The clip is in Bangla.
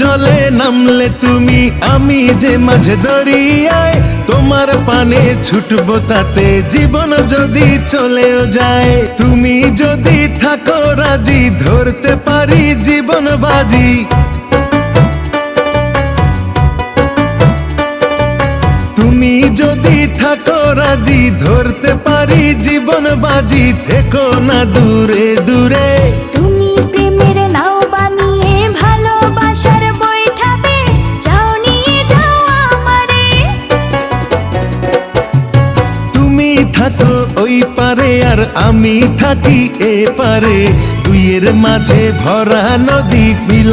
জলে নামলে তুমি, আমি যে মাঝে দরিয়ায়, তোমার পানে ছুটবো তাতে জীবন যদি চলেও যায়। তুমি যদি থাকো রাজি, ধরতে পারি জীবন বাজি। তুমি যদি থাকো রাজি, ধরতে পারি জীবন বাজি। থেকো না দূরে দূরে, তুমি প্রেমের নাও বানিয়ে ভালোবাসার বৈঠাতে যাও, নিয়ে যাও আমারে। তুমি থাকো ওই পারে আর আমি থাকি এ পারে, দুইয়ের মাঝে ভরা নদী মিলন